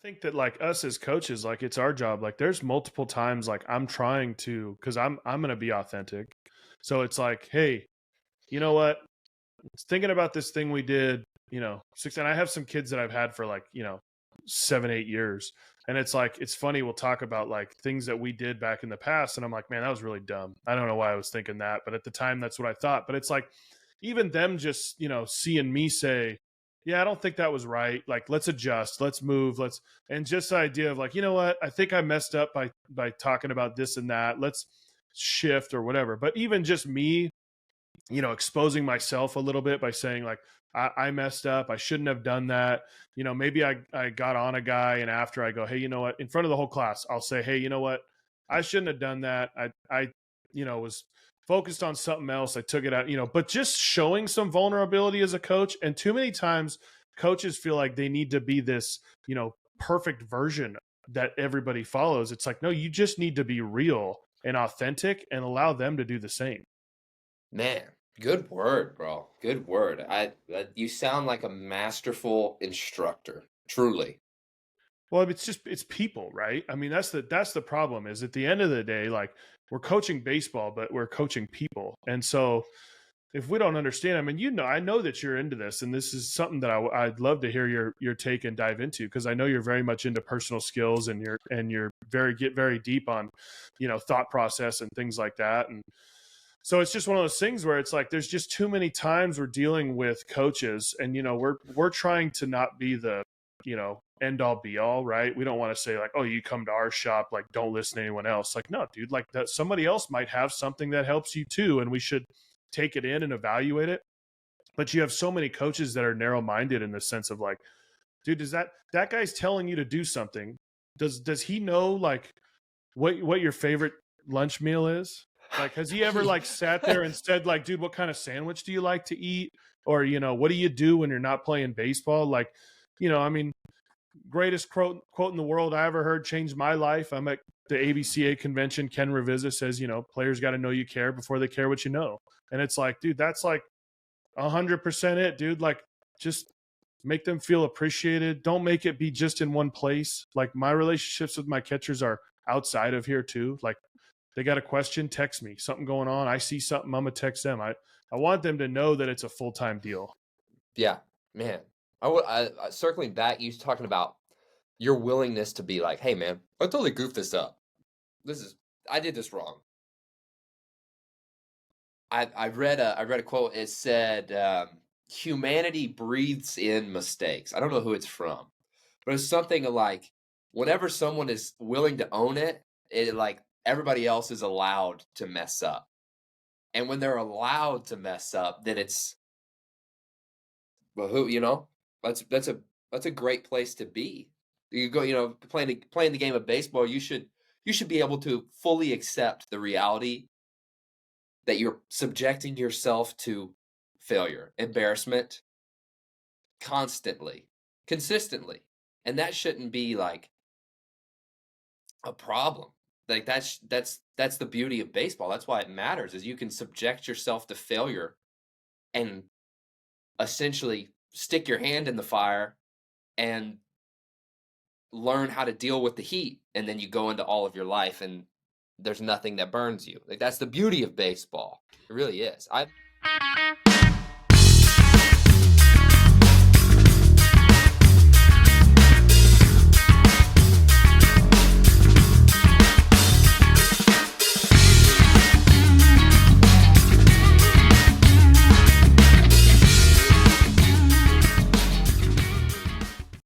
think that like us as coaches, like it's our job. Like there's multiple times like I'm trying to, because I'm gonna be authentic. So it's like, hey, you know what? Thinking about this thing we did, six, and I have some kids that I've had for like, 7, 8 years. And it's like, it's funny, we'll talk about like things that we did back in the past. And I'm like, man, that was really dumb. I don't know why I was thinking that, but at the time, that's what I thought. But it's like, even them just, seeing me say, yeah, I don't think that was right. Like, let's adjust, let's move, and just the idea of like, you know what, I think I messed up by talking about this and that. Let's shift or whatever. But even just me, exposing myself a little bit by saying like, I messed up. I shouldn't have done that. Maybe I got on a guy, and after I go, hey, you know what, in front of the whole class, I'll say, hey, you know what, I shouldn't have done that. I was focused on something else. I took it out, but just showing some vulnerability as a coach. And too many times coaches feel like they need to be this, perfect version that everybody follows. It's like, no, you just need to be real and authentic and allow them to do the same. Man, good word, bro. Good word. You sound like a masterful instructor, truly. Well, it's people, right? I mean, that's the problem is at the end of the day, like we're coaching baseball, but we're coaching people. And so if we don't understand, I mean, I know that you're into this, and this is something that I'd love to hear your take and dive into, because I know you're very much into personal skills, and you're get very deep on, thought process and things like that. And so it's just one of those things where it's like there's just too many times we're dealing with coaches, and we're trying to not be the, end all be all, right? We don't want to say like, oh, you come to our shop, like don't listen to anyone else. Like, no, dude, like that somebody else might have something that helps you too, and we should take it in and evaluate it. But you have so many coaches that are narrow-minded in the sense of like, dude, does that guy's telling you to do something? Does he know like what your favorite lunch meal is? Like, has he ever like sat there and said like, dude, what kind of sandwich do you like to eat? Or, what do you do when you're not playing baseball? Like, I mean, greatest quote in the world I ever heard changed my life. I'm at the ABCA convention. Ken Revisa says, players got to know you care before they care what you know. And it's like, dude, that's like 100% it, dude. Like, just make them feel appreciated. Don't make it be just in one place. Like, my relationships with my catchers are outside of here too. Like, they got a question, text me. Something going on, I see something, I'm gonna text them. I want them to know that it's a full-time deal. Yeah, man. Circling back, you talking about your willingness to be like, hey, man, I totally goofed this up. I did this wrong. I read a quote. It said, humanity breathes in mistakes. I don't know who it's from, but it's something like whenever someone is willing to own it, like everybody else is allowed to mess up. And when they're allowed to mess up, then it's, well, that's a great place to be. You go, playing the game of baseball, you should be able to fully accept the reality that you're subjecting yourself to failure, embarrassment constantly, consistently. And that shouldn't be like a problem. Like that's the beauty of baseball. That's why it matters, is you can subject yourself to failure and essentially stick your hand in the fire and learn how to deal with the heat, and then you go into all of your life and there's nothing that burns you. Like, that's the beauty of baseball. It really is. I